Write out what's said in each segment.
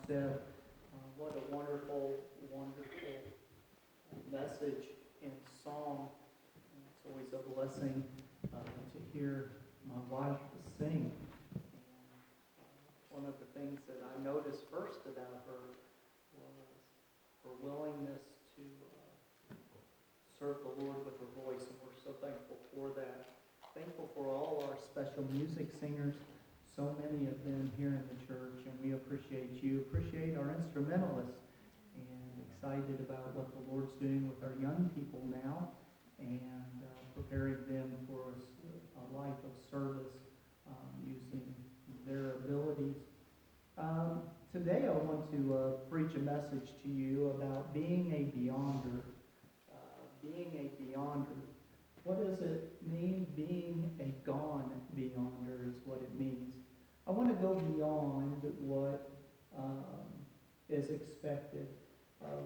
step. What a wonderful, wonderful message in song. And it's always a blessing to hear my wife sing. And one of the things that I noticed first about her was her willingness to serve the Lord with her voice, and we're so thankful for that. Thankful for all our special music singers, so many of them here in the church, and we appreciate you. Appreciate our instrumentalists, and excited about what the Lord's doing with our young people now, and preparing them for a life of service using their abilities. Today I want to preach a message to you about being a beyonder. Being a beyonder. What does it mean? Being a gone beyonder is what it means. I want to go beyond what is expected.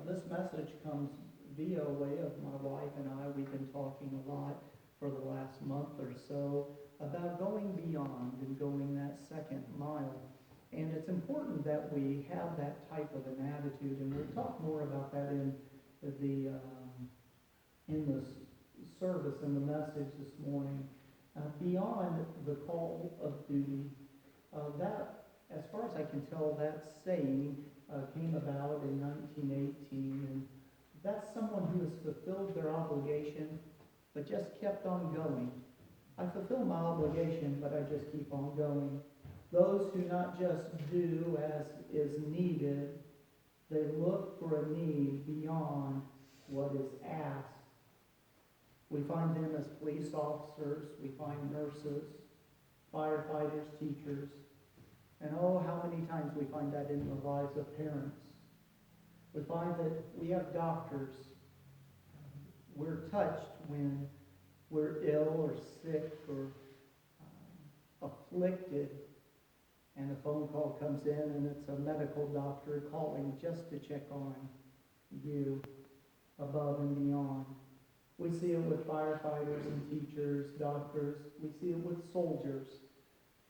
This message comes via way of my wife and I. We've been talking a lot for the last month or so about going beyond and going that second mile. And it's important that we have that type of an attitude, and we'll talk more about that in the service and the message this morning. Beyond the call of duty, that, as far as I can tell, that saying came about in 1918, and that's someone who has fulfilled their obligation, but just kept on going. I fulfill my obligation, but I just keep on going. Those who not just do as is needed, they look for a need beyond what is asked. We find them as police officers, we find nurses, firefighters, teachers, and oh, how many times we find that in the lives of parents. We find that we have doctors. We're touched when we're ill or sick or afflicted, and a phone call comes in and it's a medical doctor calling just to check on you above and beyond. We see it with firefighters and teachers, doctors. We see it with soldiers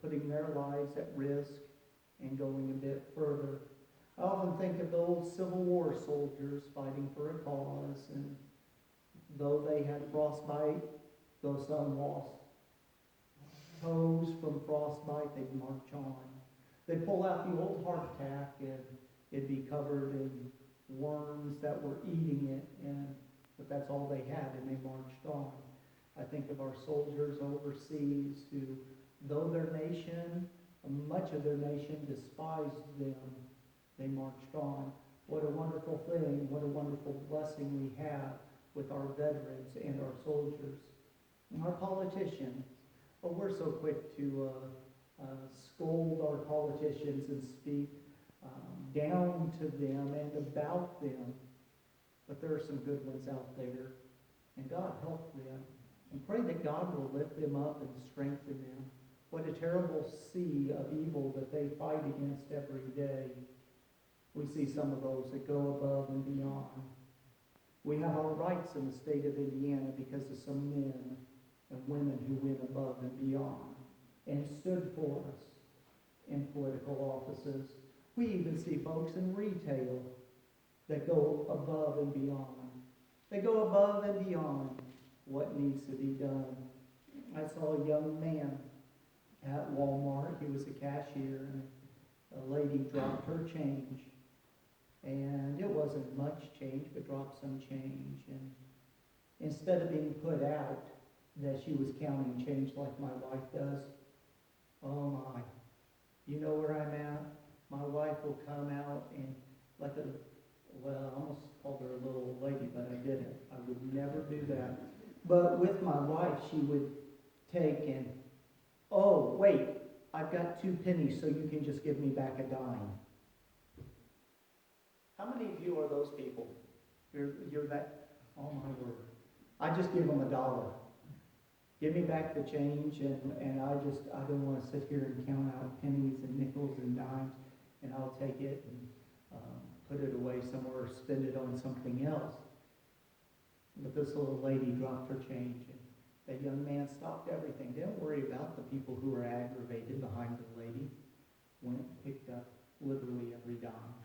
putting their lives at risk and going a bit further. I often think of the old Civil War soldiers fighting for a cause, and though they had frostbite, though some lost toes from frostbite, they'd march on. They'd pull out the old hardtack and it'd be covered in worms that were eating it, but that's all they had, and they marched on. I think of our soldiers overseas who, though their nation, much of their nation despised them, they marched on. What a wonderful thing, what a wonderful blessing we have with our veterans and our soldiers. And our politicians, we're so quick to scold our politicians and speak down to them and about them. But there are some good ones out there, and God help them. And pray that God will lift them up and strengthen them. What a terrible sea of evil that they fight against every day. We see some of those that go above and beyond. We have our rights in the state of Indiana because of some men and women who went above and beyond and stood for us in political offices. We even see folks in retail that go above and beyond. They go above and beyond what needs to be done. I saw a young man at Walmart. He was a cashier, and a lady dropped her change. And it wasn't much change, but dropped some change. And instead of being put out that she was counting change like my wife does, oh my, you know where I'm at? My wife will come out and like a, well, I almost called her a little old lady, but I didn't. I would never do that. But with my wife, she would take and, oh, wait, I've got 2 pennies, so you can just give me back a dime. How many of you are those people? You're that, oh my word. I just give them $1. Give me back the change, and I don't want to sit here and count out pennies and nickels and dimes, and I'll take it and put it away somewhere or spend it on something else. But this little lady dropped her change, and that young man stopped everything. Didn't worry about the people who were aggravated behind the lady. Went and picked up literally every dime.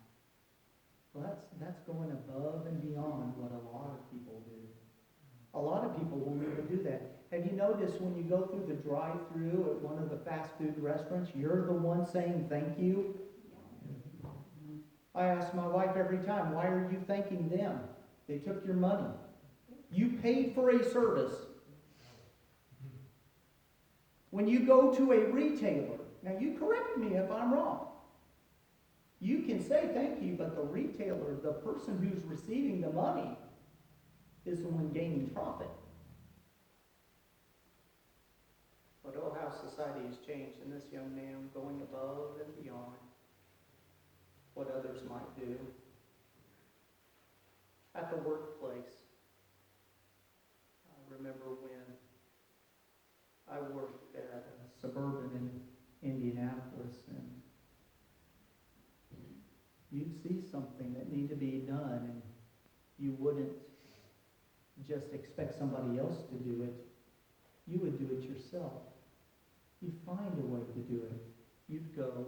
going above and beyond what a lot of people do. A lot of people won't even do that. Have you noticed when you go through the drive-thru at one of the fast food restaurants, you're the one saying thank you? I ask my wife every time, why are you thanking them? They took your money. You paid for a service. When you go to a retailer, now you correct me if I'm wrong. You can say thank you, but the retailer, the person who's receiving the money, is the one gaining profit. But oh, how society has changed, and this young man going above and beyond what others might do. At the workplace, I remember when I worked at a suburban in Indianapolis, and you'd see something that needed to be done, and you wouldn't just expect somebody else to do it. You would do it yourself. You'd find a way to do it. You'd go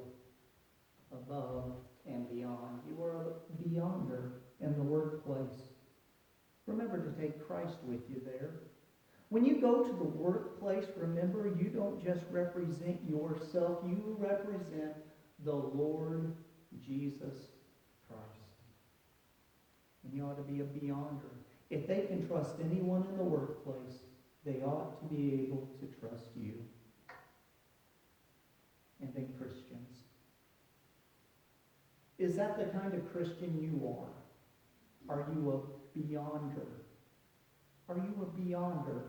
above and beyond. You were a beyonder in the workplace. Remember to take Christ with you there. When you go to the workplace, remember, you don't just represent yourself. You represent the Lord Jesus Christ. And you ought to be a beyonder. If they can trust anyone in the workplace, they ought to be able to trust you. And then Christians. Is that the kind of Christian you are? Are you a beyonder? Are you a beyonder?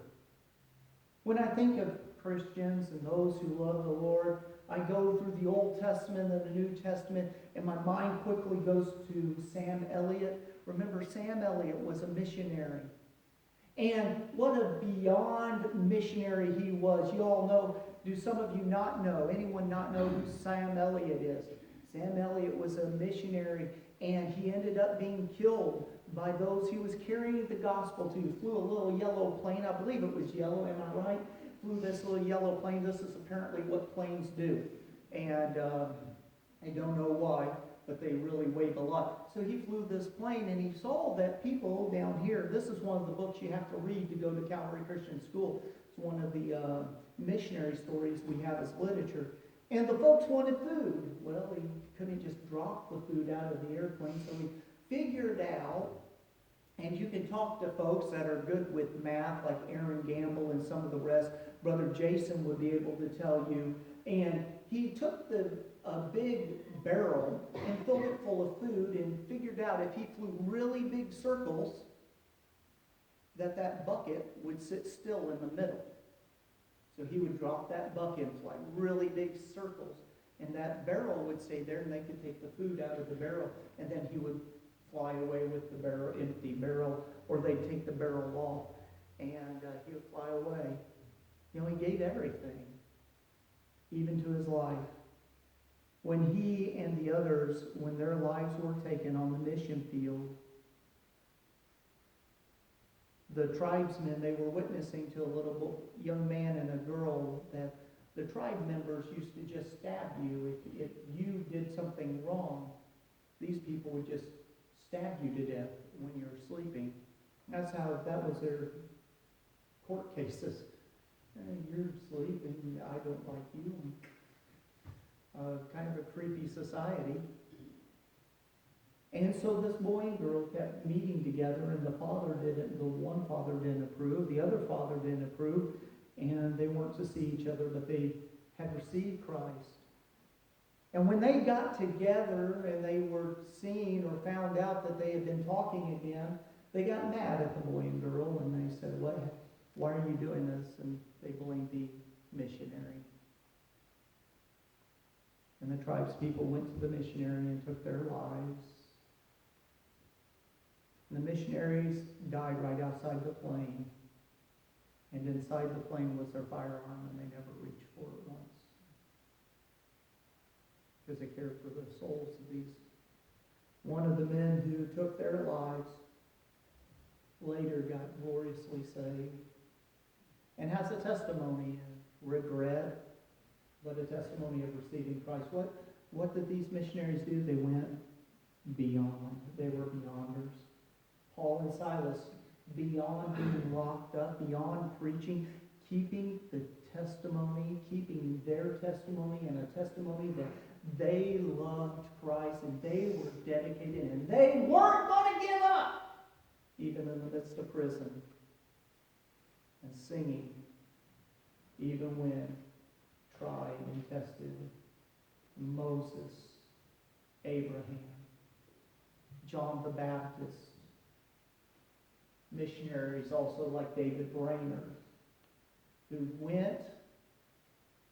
When I think of Christians and those who love the Lord, I go through the Old Testament and the New Testament, and my mind quickly goes to Sam Elliott. Remember, Sam Elliott was a missionary. And what a beyond missionary he was. You all know, do some of you not know, anyone not know who Sam Elliott is? Sam Elliott was a missionary, and he ended up being killed by those he was carrying the gospel to. He flew a little yellow plane. I believe it was yellow, am I right? Flew this little yellow plane. This is apparently what planes do. And I don't know why, but they really wave a lot. So he flew this plane, and he saw that people down here, this is one of the books you have to read to go to Calvary Christian School. It's one of the missionary stories we have as literature. And the folks wanted food. Well, he couldn't just drop the food out of the airplane, so he figured out, and you can talk to folks that are good with math, like Aaron Gamble and some of the rest. Brother Jason would be able to tell you. And he took a big barrel and filled it full of food and figured out if he flew really big circles, that bucket would sit still in the middle. So he would drop that bucket and fly really big circles, and that barrel would stay there, and they could take the food out of the barrel, and then he would fly away with the barrel, empty barrel, or they'd take the barrel off, and he would fly away. You know, he gave everything, even to his life. When he and the others, when their lives were taken on the mission field, the tribesmen, they were witnessing to a little young man and a girl that the tribe members used to just stab you. If you did something wrong, these people would just stab you to death when you're sleeping. That was their court cases. You're sleeping, I don't like you. Kind of a creepy society. And so this boy and girl kept meeting together, and the one father didn't approve, the other father didn't approve, and they weren't to see each other, but they had received Christ. And when they got together and they were seen or found out that they had been talking again, they got mad at the boy and girl, and they said, why are you doing this? And they blamed the missionary. And the tribespeople went to the missionary and took their lives. And the missionaries died right outside the plane. And inside the plane was their firearm, and they never reached for it once. Because they cared for the souls of these. One of the men who took their lives later got gloriously saved. And has a testimony of regret, but a testimony of receiving Christ. What did these missionaries do? They went beyond. They were beyonders. Paul and Silas, beyond being locked up, beyond preaching, keeping the testimony, keeping their testimony, and a testimony that they loved Christ and they were dedicated and they weren't going to give up, even in the midst of prison, and singing, even when tried and tested. Moses, Abraham, John the Baptist, missionaries also like David Brainerd, who went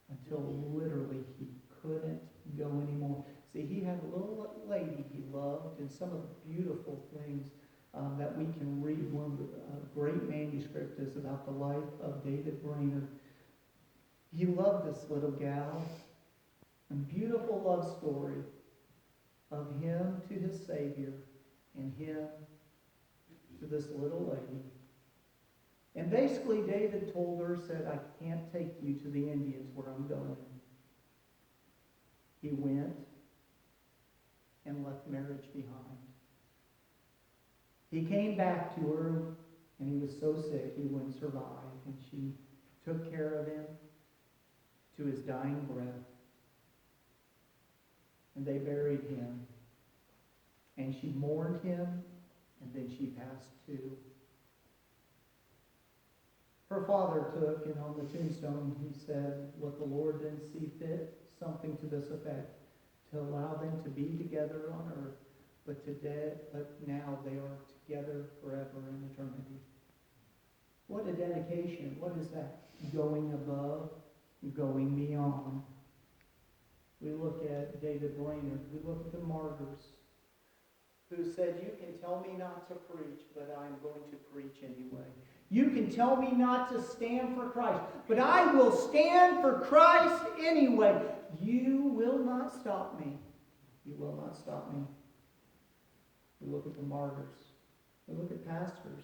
until literally he couldn't go anymore. See, he had a little lady he loved, and some of the beautiful things that we can read. One of the great manuscript is about the life of David Brainerd. He loved this little gal, and beautiful love story of him to his Savior and him to this little lady. And basically David told her, said, I can't take you to the Indians where I'm going. He went and left marriage behind. He came back to her, and he was so sick he wouldn't survive. And she took care of him to his dying breath. And they buried him. And she mourned him, and then she passed too. Her father took, and on the tombstone he said, what the Lord didn't see fit, something to this effect, to allow them to be together on earth, but now they are together forever in eternity. What a dedication. What is that? Going above, going beyond. We look at David Brainerd. We look at the martyrs who said, you can tell me not to preach, but I'm going to preach anyway. You can tell me not to stand for Christ, but I will stand for Christ anyway. You will not stop me. You will not stop me. We look at the martyrs. We look at pastors.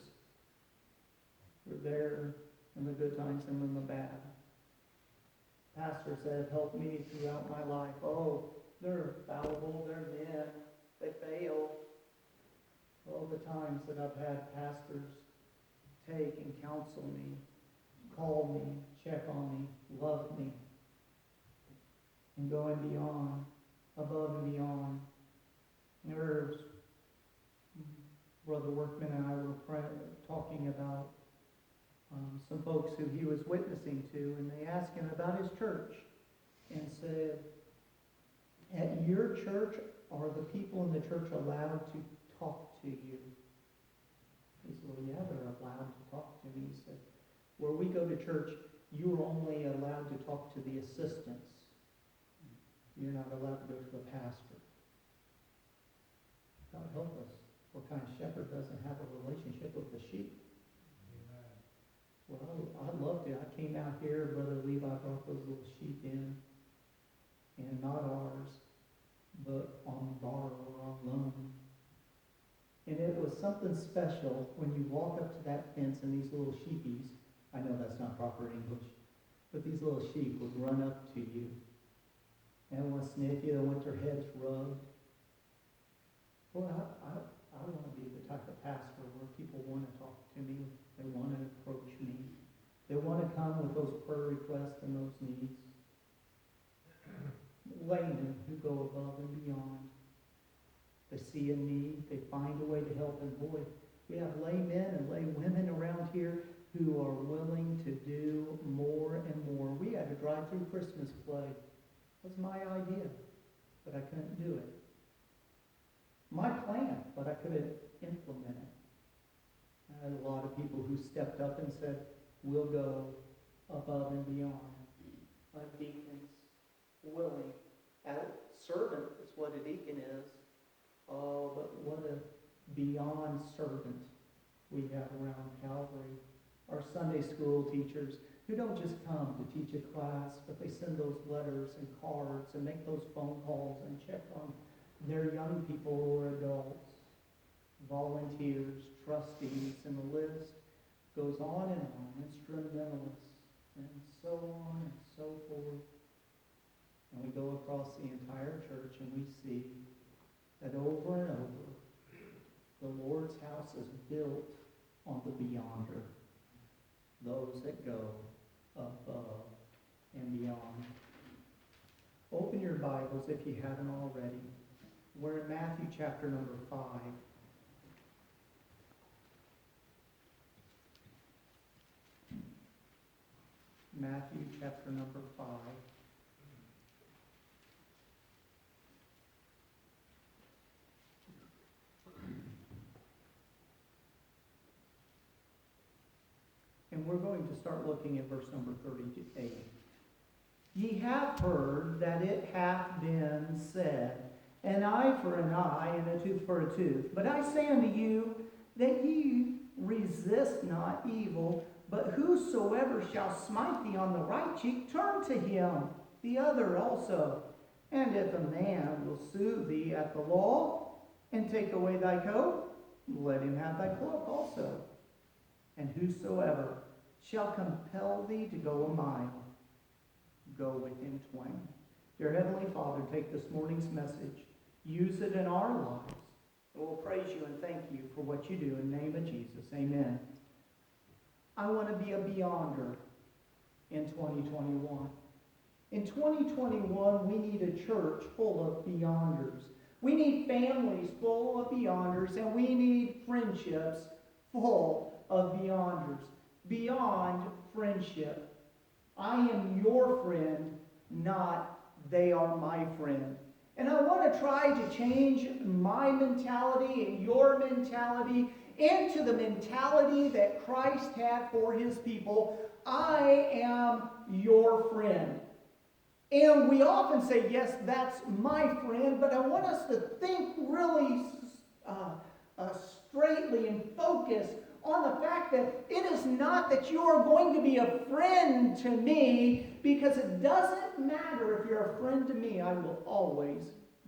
We're there in the good times and in the bad. Pastors that have helped me throughout my life. Oh, they're fallible. They're men. They fail. All the times that I've had pastors take and counsel me, call me, check on me, love me, and going beyond, above and beyond. There's Brother Workman and I were talking about some folks who he was witnessing to, and they asked him about his church and said, at your church, are the people in the church allowed to talk to you? He said, well, yeah, they're allowed to talk to me. He said, where we go to church, you're only allowed to talk to the assistants. You're not allowed to go to the pastor. God help us. What kind of shepherd doesn't have a relationship with the sheep? Amen. Well, I'd love to. I came out here, Brother Levi brought those little sheep in, and not ours, but on borrow or on loan. And it was something special when you walk up to that fence and these little sheepies, I know that's not proper English, but these little sheep would run up to you and want to sniff you. They want their heads rubbed. Boy, I want to be the type of pastor where people want to talk to me. They want to approach me. They want to come with those prayer requests and those needs. Laymen who go above and beyond. They see a need. They find a way to help. And boy, we have laymen and laywomen around here who are willing to do more and more. We had a drive-through Christmas play. It was my idea, but I couldn't do it. My plan, but I couldn't implement it. I had a lot of people who stepped up and said, we'll go above and beyond. Deacons, willing. A servant is what a deacon is. Oh, but what a beyond servant we have around Calvary. Our Sunday school teachers who don't just come to teach a class, but they send those letters and cards and make those phone calls and check on their young people or adults, volunteers, trustees, and the list goes on, instrumentalists, and so on and so forth. And we go across the entire church and we see that over and over, Lord's house is built on the beyonder, those that go above and beyond. Open your Bibles if you haven't already. We're in Matthew chapter number 5. Matthew chapter number 5. And we're going to start looking at verse number 38. Ye have heard that it hath been said, an eye for an eye, and a tooth for a tooth. But I say unto you, that ye resist not evil, but whosoever shall smite thee on the right cheek, turn to him the other also. And if a man will sue thee at the law, and take away thy coat, let him have thy cloak also. And whosoever shall compel thee to go a mile, go with him twain. Dear Heavenly Father, take this morning's message, use it in our lives. We'll praise you and thank you for what you do in the name of Jesus. Amen. I want to be a beyonder in 2021. In 2021, we need a church full of beyonders. We need families full of beyonders, and we need friendships full of beyonders. Beyond friendship. I am your friend, not they are my friend. And I want to try to change my mentality and your mentality into the mentality that Christ had for his people. I am your friend. And we often say, yes, that's my friend, but I want us to think really straightly and focus on the fact that it is not that you are going to be a friend to me, because it doesn't matter if you're a friend to me. I will always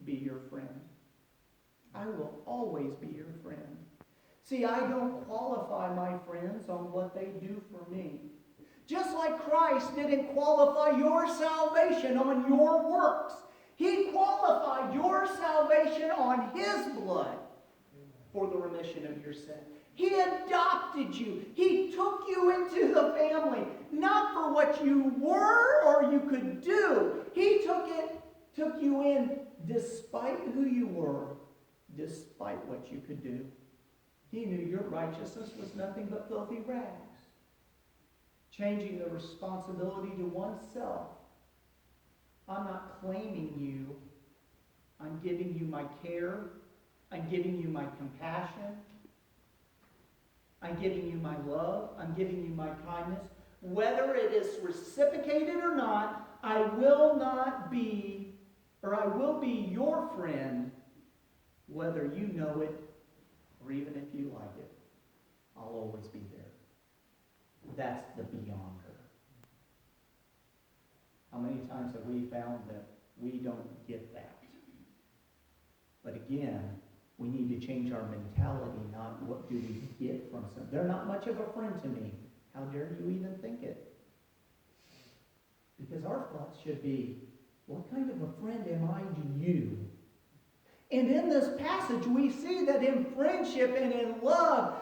be your friend. I will always be your friend. See, I don't qualify my friends on what they do for me. Just like Christ didn't qualify your salvation on your works. He qualified your salvation on his blood for the remission of your sin. He adopted you. He took you into the family, not for what you were or you could do. He took you in despite who you were, despite what you could do. He knew your righteousness was nothing but filthy rags. Changing the responsibility to oneself. I'm not claiming you. I'm giving you my care. I'm giving you my compassion. I'm giving you my love. I'm giving you my kindness. Whether it is reciprocated or not, I will be your friend, whether you know it or even if you like it. I'll always be there. That's the beyonder. How many times have we found that we don't get that? But again, we need to change our mentality, not what do we get from some. They're not much of a friend to me. How dare you even think it? Because our thoughts should be, what kind of a friend am I to you? And in this passage, we see that in friendship and in love,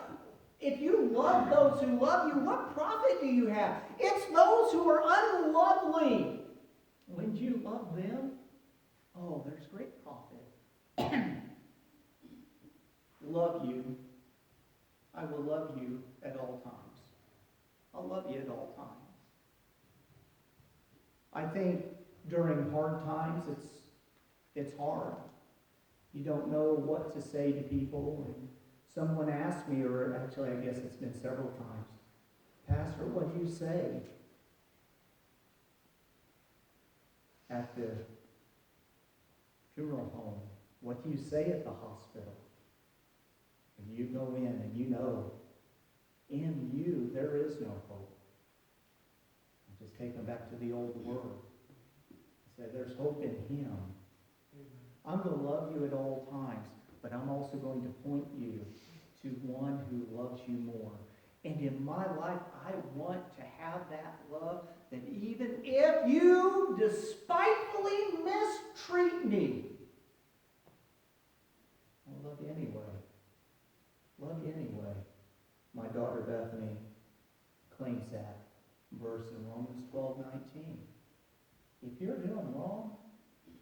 if you love those who love you, what profit do you have? It's those who are unlovely. When you love them, oh, there's great profit. Love you. I will love you at all times. I'll love you at all times. I think during hard times, it's hard. You don't know what to say to people. And someone asked me, or actually I guess it's been several times, Pastor, what do you say at the funeral home? What do you say at the hospital? And you go in and you know, in you there is no hope. I just take them back to the old word. I say there's hope in him. I'm going to love you at all times, but I'm also going to point you to one who loves you more. And in my life, I want to have that love that even if you despitefully mistreat me, I'll love you anyway. Love My daughter Bethany claims that verse in Romans 12:19. If you're doing wrong,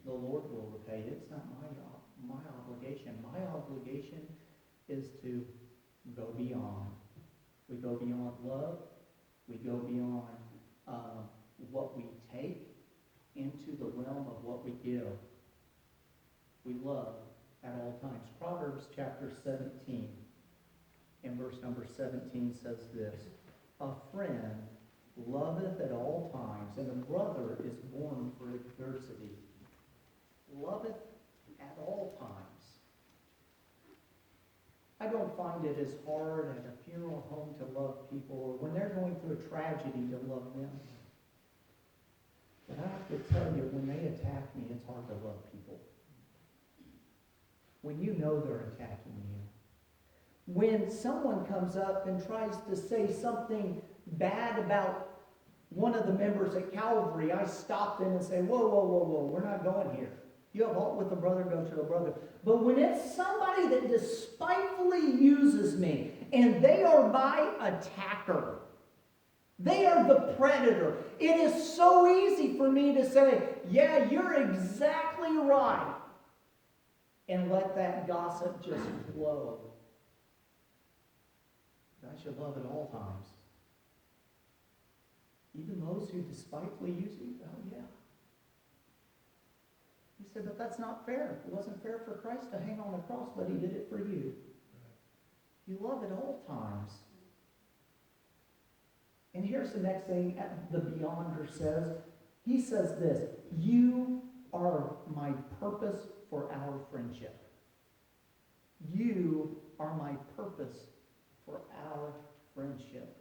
the Lord will repay. It's not my obligation. My obligation is to go beyond. We go beyond love. We go beyond what we take into the realm of what we give. We love at all times. Proverbs chapter 17 and verse number 17 says this: a friend loveth at all times, and a brother is born for adversity. Loveth at all times. I don't find it as hard at a funeral home to love people, or when they're going through a tragedy to love them. But I have to tell you, when they attack me, it's hard to love people. When you know they're attacking you. When someone comes up and tries to say something bad about one of the members at Calvary, I stop them and say, whoa, whoa, whoa, whoa, we're not going here. You have aught with a brother, go to a brother. But when it's somebody that despitefully uses me, and they are my attacker, they are the predator, it is so easy for me to say, yeah, you're exactly right, and let that gossip just flow. I should love at all times. Even those who despitefully use you? Oh, yeah. He said, but that's not fair. It wasn't fair for Christ to hang on the cross, but he did it for you. You love at all times. And here's the next thing the Beyonder says. He says this: you are my purpose for our friendship. You are my purpose for our friendship.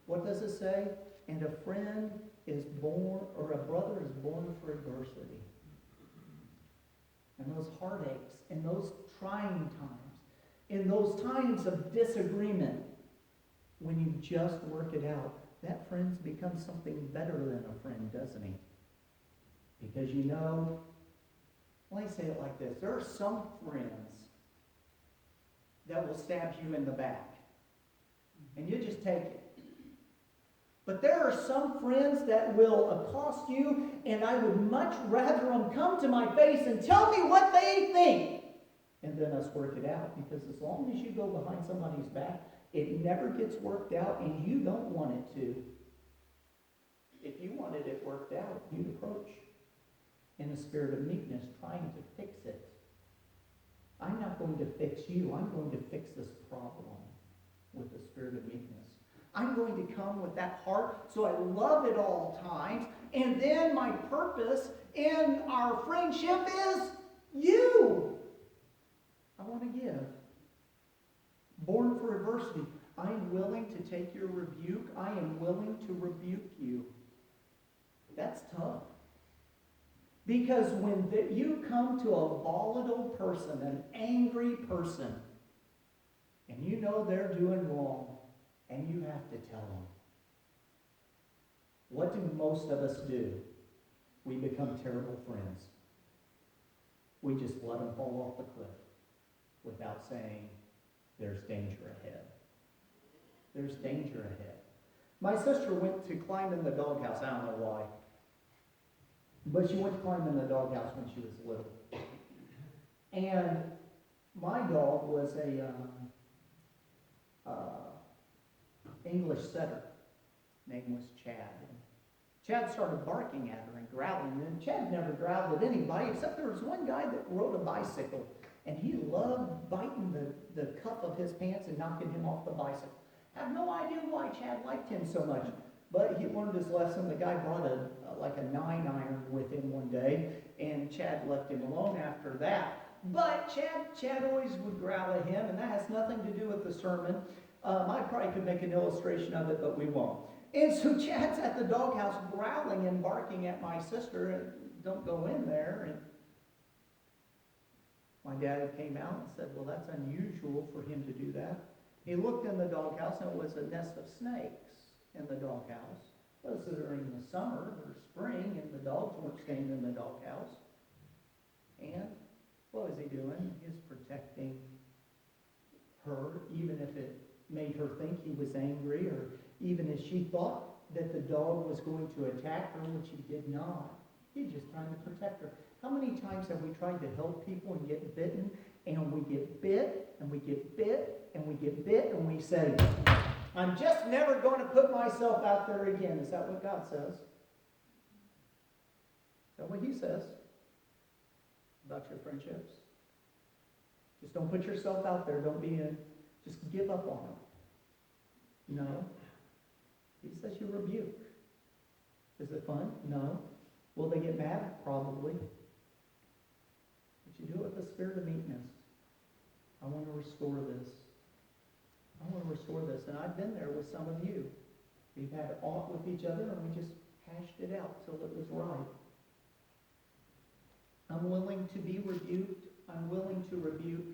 What does it say? And a friend is born, or a brother is born for adversity. And those heartaches, and those trying times, in those times of disagreement, when you just work it out, that friend's becomes something better than a friend, doesn't he? Because you know, let me say it like this: there are some friends that will stab you in the back, and you just take it. But there are some friends that will accost you, and I would much rather them come to my face and tell me what they think, and then us work it out. Because as long as you go behind somebody's back, it never gets worked out, and you don't want it to. If you wanted it worked out, you'd approach in a spirit of meekness, trying to fix it. I'm not going to fix you. I'm going to fix this problem with the spirit of meekness. I'm going to come with that heart, so I love at all times. And then my purpose in our friendship is you. I want to give. Born for adversity. I am willing to take your rebuke. I am willing to rebuke you. That's tough. Because when you come to a volatile person, an angry person, and you know they're doing wrong, and you have to tell them, what do most of us do? We become terrible friends. We just let them fall off the cliff without saying, there's danger ahead. There's danger ahead. My sister went to climb in the doghouse. I don't know why. But she went to climb in the doghouse when she was little. And my dog was a English setter. Name was Chad. And Chad started barking at her and growling. And Chad never growled at anybody, except there was one guy that rode a bicycle. And he loved biting the cuff of his pants and knocking him off the bicycle. I have no idea why Chad liked him so much. But he learned his lesson. The guy brought a 9-iron with him one day, and Chad left him alone after that. But Chad always would growl at him, and that has nothing to do with the sermon. I probably could make an illustration of it, but we won't. And so Chad's at the doghouse growling and barking at my sister, and don't go in there. And my dad came out and said, well, that's unusual for him to do that. He looked in the doghouse, and it was a nest of snakes in the doghouse. It was during the summer or spring, and the dogs weren't staying in the doghouse. And what was he doing? He was protecting her, even if it made her think he was angry, or even as she thought that the dog was going to attack her, which he did not. He's just trying to protect her. How many times have we tried to help people and get bitten, and we get bit, and we get bit, and we get bit, and we say, I'm just never going to put myself out there again. Is that what God says? Is that what he says about your friendships? Just don't put yourself out there. Don't be in. Just give up on them. No. He says you rebuke. Is it fun? No. Will they get mad? Probably. But you do it with the spirit of meekness. I want to restore this. I want to restore this. And I've been there with some of you. We've had aught with each other, and we just hashed it out till it was right. I'm willing to be rebuked. I'm willing to rebuke.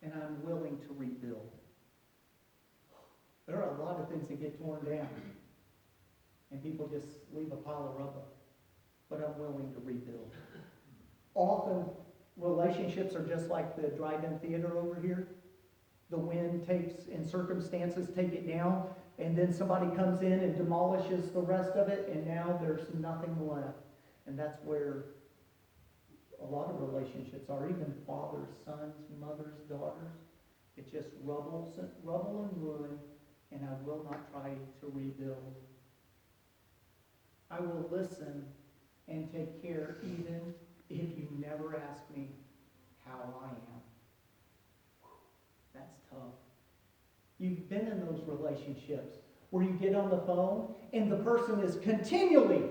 And I'm willing to rebuild. There are a lot of things that get torn down. And people just leave a pile of rubble. But I'm willing to rebuild. Often, relationships are just like the drive-in theater over here. The wind takes, and circumstances take it down, and then somebody comes in and demolishes the rest of it, and now there's nothing left. And that's where a lot of relationships are, even fathers, sons, mothers, daughters. It's just rubble and ruin, and I will not try to rebuild. I will listen and take care even if you never ask me how I am. That's tough. You've been in those relationships where you get on the phone and the person is continually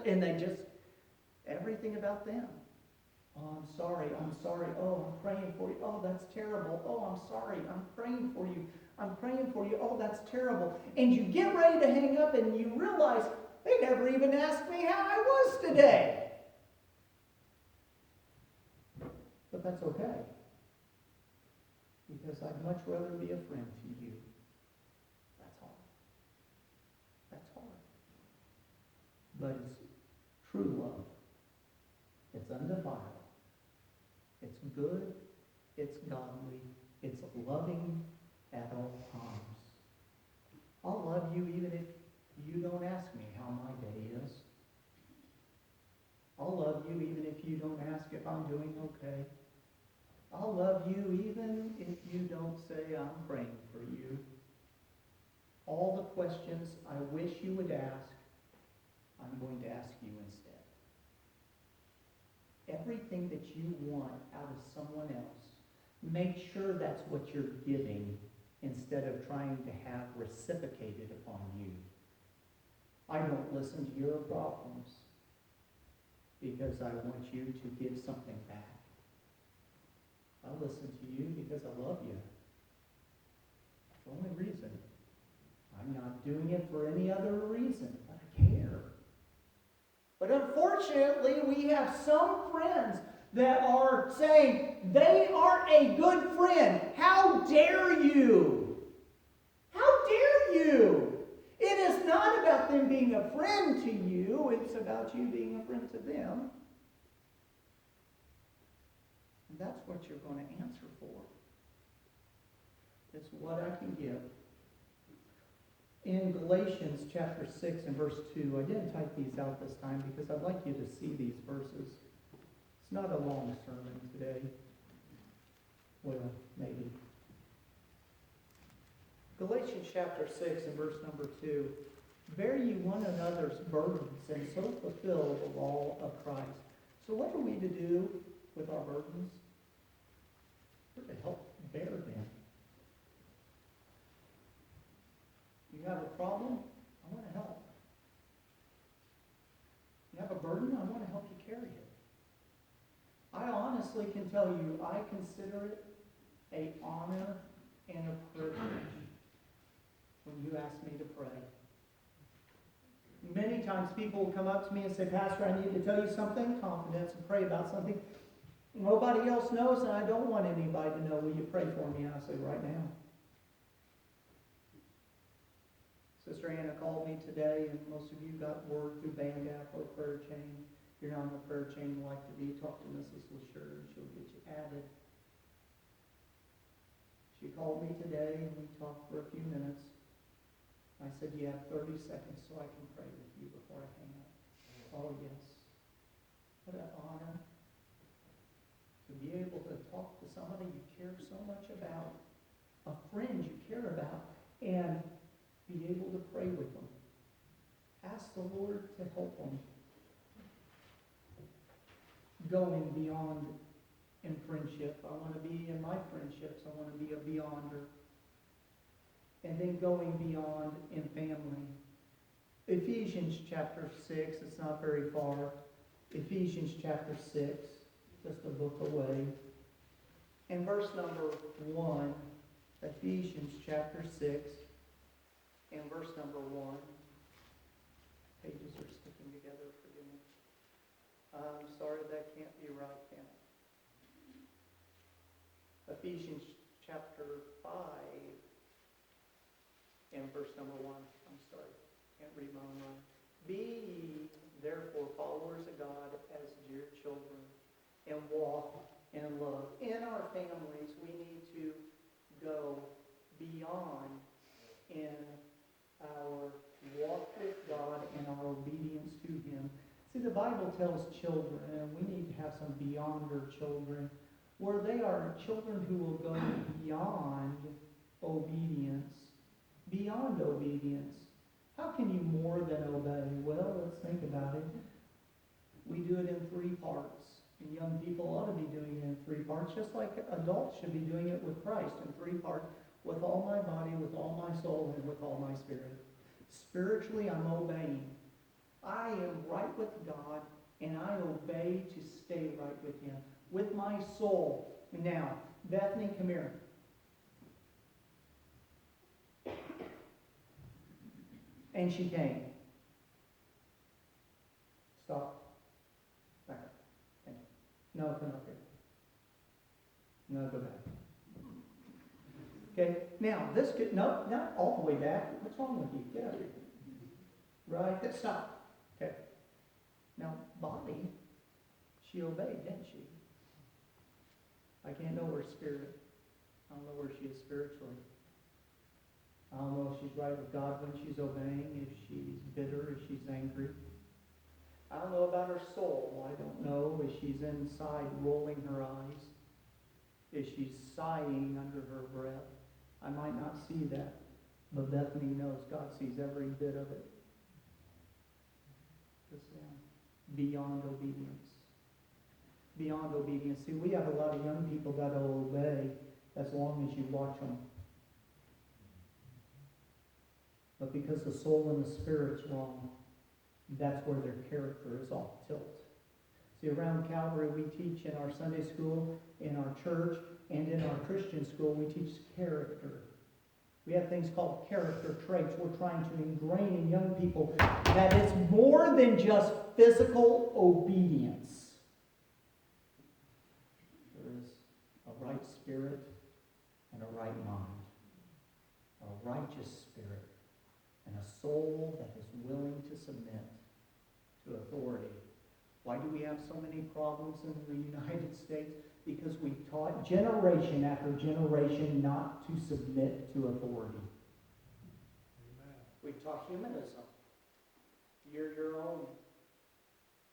and they just, everything about them. Oh, I'm sorry. Oh, I'm praying for you. Oh, that's terrible. Oh, I'm sorry. I'm praying for you. I'm praying for you. Oh, that's terrible. And you get ready to hang up and you realize they never even asked me how I was today. But that's okay. Because I'd much rather be a friend to you. That's hard. That's hard. But it's true love. It's undefiled. It's good. It's godly. It's loving at all times. I'll love you even if you don't ask me how my day is. I'll love you even if you don't ask if I'm doing okay. I'll love you even if you don't say I'm praying for you. All the questions I wish you would ask, I'm going to ask you instead. Everything that you want out of someone else, make sure that's what you're giving instead of trying to have reciprocated upon you. I don't listen to your problems because I want you to give something back. I listen to you because I love you. That's the only reason. I'm not doing it for any other reason, but I care. But unfortunately, we have some friends that are saying they are a good friend. How dare you? How dare you? It is not about them being a friend to you. It's about you being a friend to them. And that's what you're going to answer for. It's what I can give. In Galatians chapter 6 and verse 2, I didn't type these out this time because I'd like you to see these verses. It's not a long sermon today. Well, maybe. Galatians chapter 6 and verse number 2. Bear ye one another's burdens and so fulfill the law of Christ. So what are we to do with our burdens? We're to help bear them. You have a problem? I want to help. You have a burden? I want to help you carry it. I honestly can tell you, I consider it an honor and a privilege when you ask me to pray. Many times people will come up to me and say, Pastor, I need to tell you something, confidence, and pray about something. Nobody else knows, and I don't want anybody to know. Will you pray for me? And I say, right now. Sister Anna called me today, and most of you got word through Band App or prayer chain. If you're not on the prayer chain and like to be, talk to Mrs. LaSure and she'll get you added. She called me today and we talked for a few minutes. I said, you have 30 seconds so I can pray with you before I hang up. Oh, yes. What an honor to be able to talk to somebody you care so much about, a friend you care about, and be able to pray with them. Ask the Lord to help them. Going beyond in friendship. I want to be in my friendships. I want to be a beyonder. And then going beyond in family. Ephesians chapter 6, it's not very far. Ephesians chapter 6, just a book away. And verse number 1, Ephesians chapter 6, and verse number 1. Pages are sticking together, forgive me. I'm sorry, that can't be right, can it? Ephesians chapter 5, and verse number 1. I'm sorry, can't read my own line. Be ye therefore followers of God as dear children, and walk in love. In our families, we need to go beyond in our walk with God and our obedience to Him. See, the Bible tells children, and we need to have some beyonder children, where they are children who will go beyond obedience. Beyond obedience. How can you more than obey? Well, let's think about it. We do it in 3 parts. And young people ought to be doing it in 3 parts, just like adults should be doing it with Christ in 3 parts, with all my body, with all my soul, and with all my spirit. Spiritually, I'm obeying. I am right with God, and I obey to stay right with Him. With my soul. Now, Bethany, come here. And she came. Stop. Back up. Thank you. No, come up here. No, go back. Okay, now this could, no, not all the way back. What's wrong with you? Get up here. Right, let's stop. Okay. Now, body, she obeyed, didn't she? I can't know her spirit. I don't know where she is spiritually. I don't know if she's right with God when she's obeying, if she's bitter, if she's angry. I don't know about her soul. I don't know if she's inside rolling her eyes, if she's sighing under her breath. I might not see that, but Bethany knows God sees every bit of it. Just beyond obedience. Beyond obedience. See, we have a lot of young people that will obey as long as you watch them. But because the soul and the spirit's wrong, that's where their character is off tilt. See, around Calvary, we teach in our Sunday school, in our church, and in our Christian school, we teach character. We have things called character traits. We're trying to ingrain in young people that it's more than just physical obedience. There is a right spirit and a right mind, a righteous spirit, and a soul that is willing to submit to authority. Why do we have so many problems in the United States? Because we've taught generation after generation not to submit to authority. Amen. We've taught humanism. You're your own.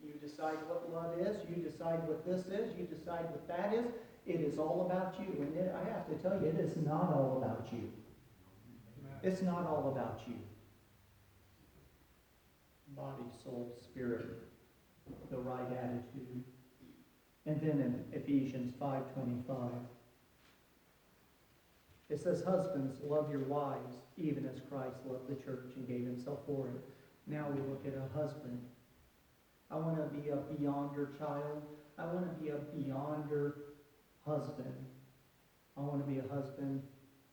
You decide what love is. You decide what this is. You decide what that is. It is all about you. And I have to tell you, it is not all about you. Amen. It's not all about you. Body, soul, spirit, the right attitude. And then in Ephesians 5:25, it says, husbands, love your wives, even as Christ loved the church and gave himself for it. Now we look at a husband. I want to be a beyonder child. I want to be a beyonder husband. I want to be a husband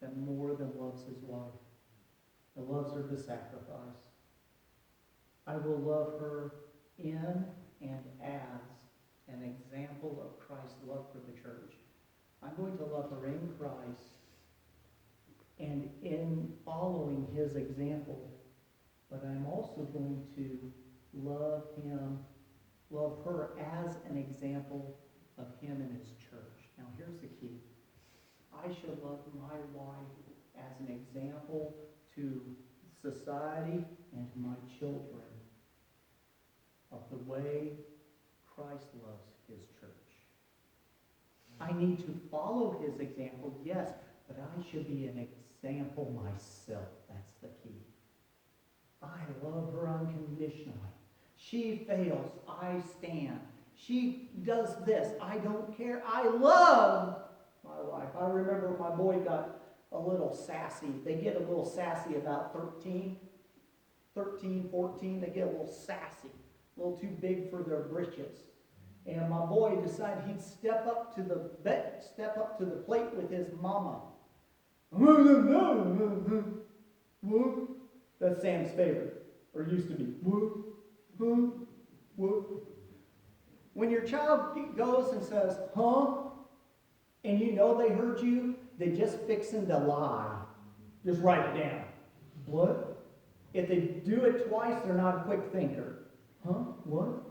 that more than loves his wife, that loves her to sacrifice. I will love her in and as an example of Christ's love for the church. I'm going to love her in Christ and in following his example, but I'm also going to love him Love her as an example of him and his church. Now here's the key. I should love my wife as an example to society and to my children of the way Christ loves his church. I need to follow his example, yes, but I should be an example myself. That's the key. I love her unconditionally. She fails, I stand. She does this, I don't care. I love my wife. I remember my boy got a little sassy. They get a little sassy about 13, 14. They get a little sassy, a little too big for their britches. And my boy decided he'd step up to the plate with his mama. That's Sam's favorite, or used to be. When your child goes and says, huh? And you know they heard you, they just fixing to lie. Just write it down. What? If they do it twice, they're not a quick thinker. Huh? What?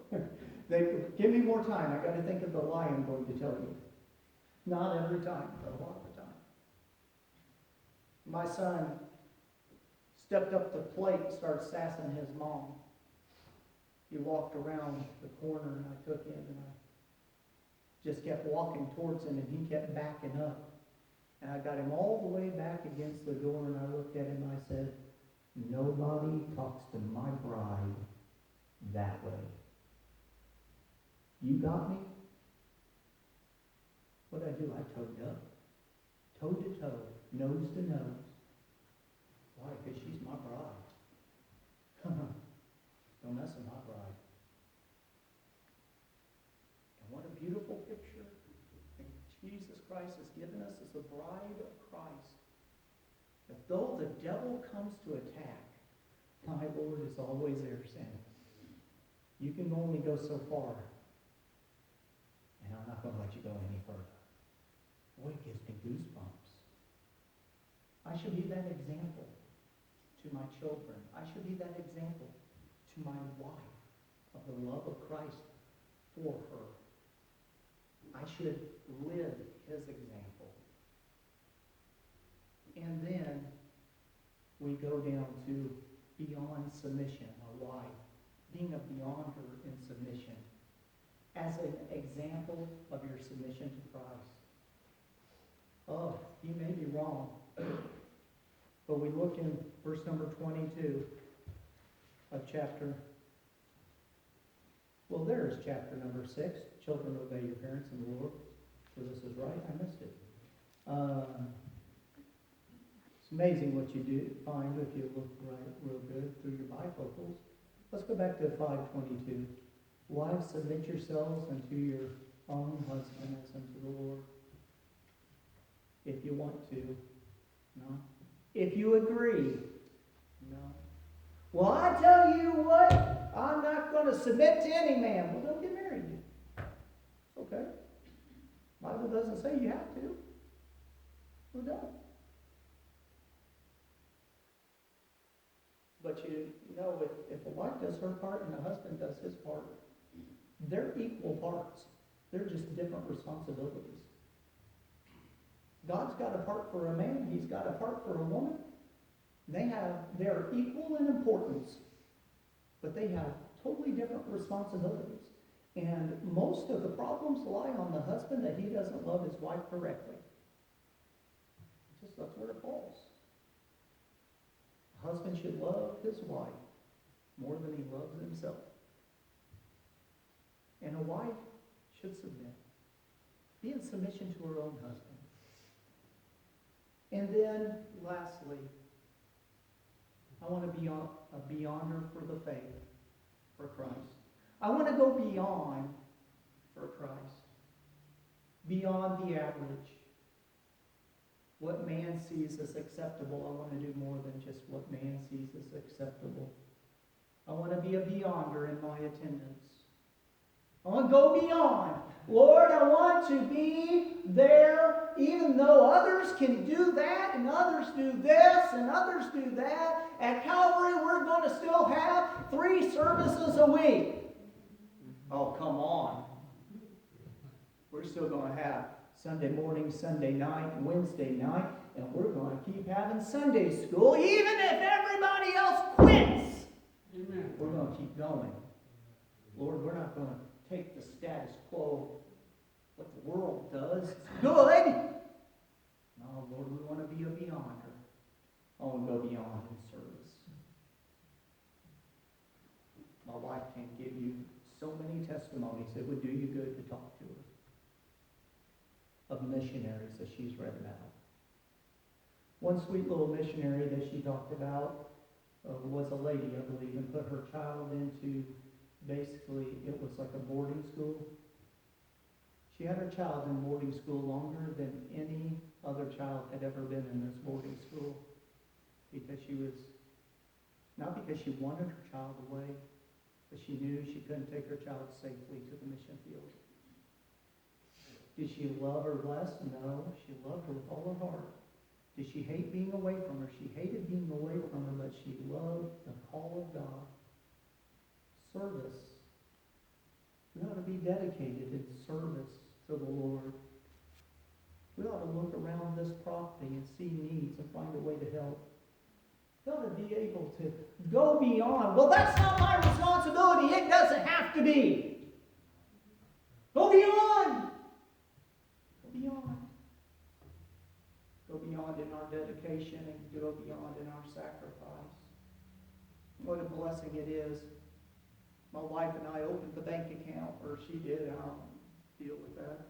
They give me more time. I got to think of the lie I'm going to tell you. Not every time, but a lot of the time. My son stepped up to the plate and started sassing his mom. He walked around the corner and I took him and I just kept walking towards him and he kept backing up. And I got him all the way back against the door and I looked at him and I said, nobody talks to my bride that way. You got me? What did I do? I toed up. Toe to toe, nose to nose. Why? Because she's my bride. Don't mess with my bride. And what a beautiful picture that Jesus Christ has given us as the bride of Christ. That though the devil comes to attack, my Lord is always there saying, you can only go so far. And I'm not going to let you go any further. Boy, it gives me goosebumps. I should be that example to my children. I should be that example to my wife of the love of Christ for her. I should live his example. And then we go down to beyond submission, a wife, being a beyonder in submission, as an example of your submission to Christ. Oh, you may be wrong, but we look in verse number 22 of chapter, well, there's chapter number 6, children obey your parents in the Lord, for this is right. I missed it. It's amazing what you do find if you look right real good through your bifocals. Let's go back to 5:22. Wives, submit yourselves unto your own husband as unto the Lord. If you want to, no. If you agree, no. Well, I tell you what, I'm not going to submit to any man. Well, don't get married. It's okay. The Bible doesn't say you have to. Well, don't. But you know, if the wife does her part and the husband does his part, they're equal parts. They're just different responsibilities. God's got a part for a man. He's got a part for a woman. They're equal in importance, but they have totally different responsibilities. And most of the problems lie on the husband that he doesn't love his wife correctly. That's where it falls. A husband should love his wife more than he loves himself. And a wife should submit. Be in submission to her own husband. And then, lastly, I want to be a beyonder for the faith, for Christ. I want to go beyond for Christ. Beyond the average. What man sees as acceptable, I want to do more than just what man sees as acceptable. I want to be a beyonder in my attendance. I want to go beyond. Lord, I want to be there even though others can do that and others do this and others do that. At Calvary, we're going to still have 3 services a week. Oh, come on. We're still going to have Sunday morning, Sunday night, Wednesday night, and we're going to keep having Sunday school, even if everybody else quits. Amen. We're going to keep going. Lord, we're not going to take the status quo, what the world does. It's good. No, Lord, we want to be a beyonder. I want to go beyond in service. My wife can give you so many testimonies. It would do you good to talk to her of missionaries that she's read about. One sweet little missionary that she talked about was a lady, I believe, and put her child into, basically, it was like a boarding school. She had her child in boarding school longer than any other child had ever been in this boarding school, because she was, not because she wanted her child away, but she knew she couldn't take her child safely to the mission field. Did she love her less? No, she loved her with all her heart. Did she hate being away from her? She hated being away from her, but she loved the call of God. Service. We ought to be dedicated in service to the Lord. We ought to look around this property and see needs and find a way to help. We ought to be able to go beyond. Well, that's not my responsibility. It doesn't have to be. Go beyond. Go beyond. Go beyond in our dedication and go beyond in our sacrifice. What a blessing it is. My wife and I opened the bank account, or she did, and I don't deal with that.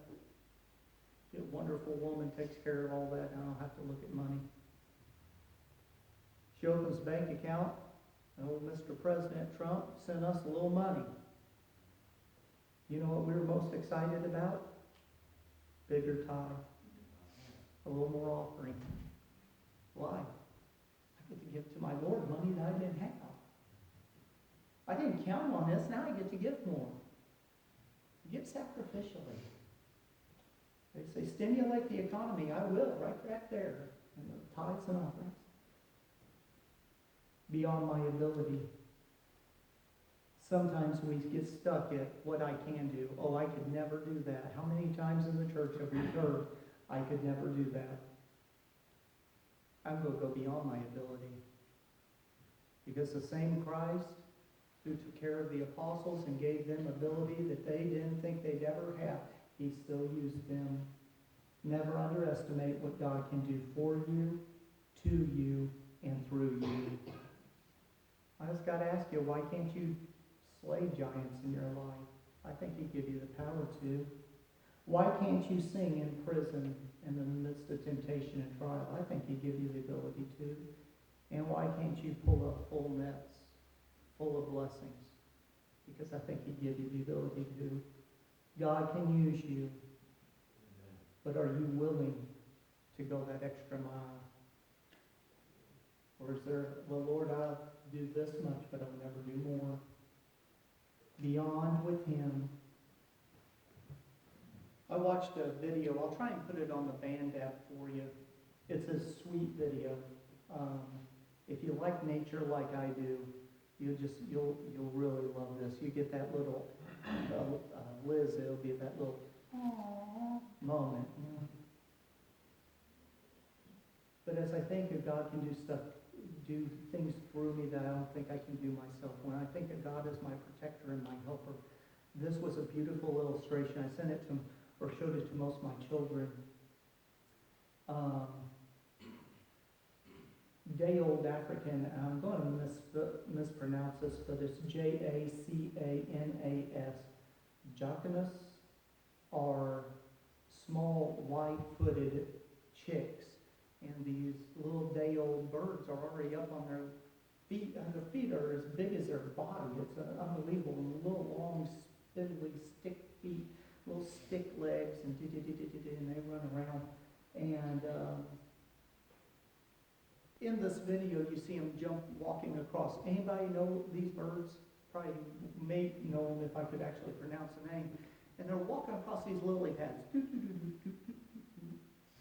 A wonderful woman takes care of all that, and I don't have to look at money. She opens the bank account, and old Mr. President Trump sent us a little money. You know what we were most excited about? Bigger tithe. A little more offering. Why? I get to give to my Lord money that I didn't have. I didn't count on this, now I get to give more. Give sacrificially. They say, stimulate the economy. I will, right back there. And the tithes and offerings. Beyond my ability. Sometimes we get stuck at what I can do. Oh, I could never do that. How many times in the church have we heard, I could never do that? I'm going to go beyond my ability. Because the same Christ who took care of the apostles and gave them ability that they didn't think they'd ever have, he still used them. Never underestimate what God can do for you, to you, and through you. I just got to ask you, why can't you slay giants in your life? I think he'd give you the power to. Why can't you sing in prison in the midst of temptation and trial? I think he'd give you the ability to. And why can't you pull up full nets full of blessings? Because I think he'd give you the ability to. God can use you. But are you willing to go that extra mile? Or is there, well, Lord, I'll do this much, but I'll never do more. Beyond with him. I watched a video. I'll try and put it on the band app for you. It's a sweet video. If you like nature like I do, you'll really love this. You get that little Liz. It'll be that little moment. You know? But as I think that God can do things through me that I don't think I can do myself. When I think that God is my protector and my helper, this was a beautiful illustration. I sent it to, or showed it to most of my children. Day-old African, I'm going to mispronounce this, but it's Jacanas. Jacanas are small white-footed chicks. And these little day-old birds are already up on their feet, and their feet are as big as their body. It's unbelievable. Little long, spindly stick feet, little stick legs, and they run around. And in this video, you see them walking across. Anybody know these birds? Probably may know them if I could actually pronounce the name. And they're walking across these lily pads.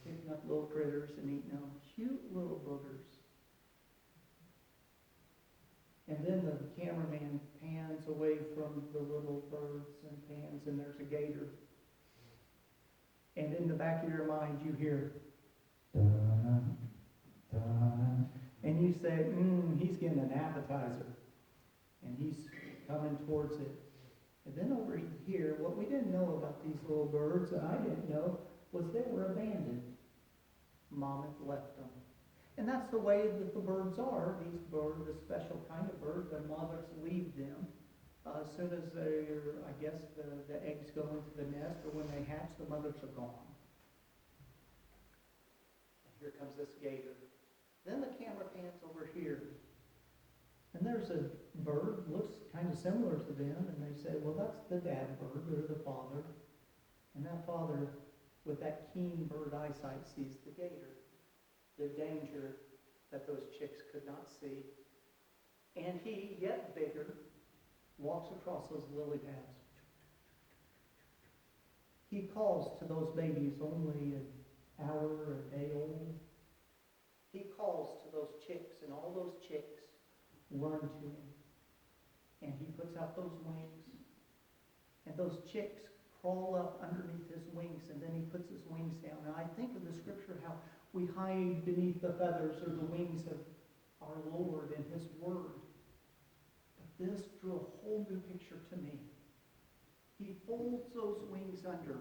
Picking up little critters and eating them. Cute little boogers. And then the cameraman pans pans away from the little birds and pans, and there's a gator. And in the back of your mind, you hear, dun, dun, and you say, he's getting an appetizer. And he's coming towards it. And then over here, what we didn't know about these little birds, and I didn't know, was they were abandoned. Mom had left them. And that's the way that the birds are. These birds, a special kind of bird, their mothers leave them. As soon as they're, I guess, the eggs go into the nest, or when they hatch, the mothers are gone. And here comes this gator. Then the camera pans over here. And there's a bird, looks kind of similar to them, and they say, well, that's the dad bird, or the father. And that father, with that keen bird eyesight, sees the gator, the danger that those chicks could not see. And he, yet bigger, walks across those lily pads. He calls to those babies only an hour or a day old. He calls to those chicks, and all those chicks run to him. And he puts out those wings, and those chicks crawl up underneath his wings, and then he puts his wings down. And I think of the scripture how we hide beneath the feathers or the wings of our Lord and his word. But this drew a whole new picture to me. He folds those wings under,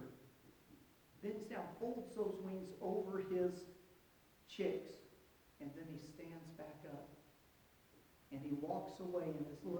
bends down, folds those wings over his chicks, and then he stands back up. And he walks away in his little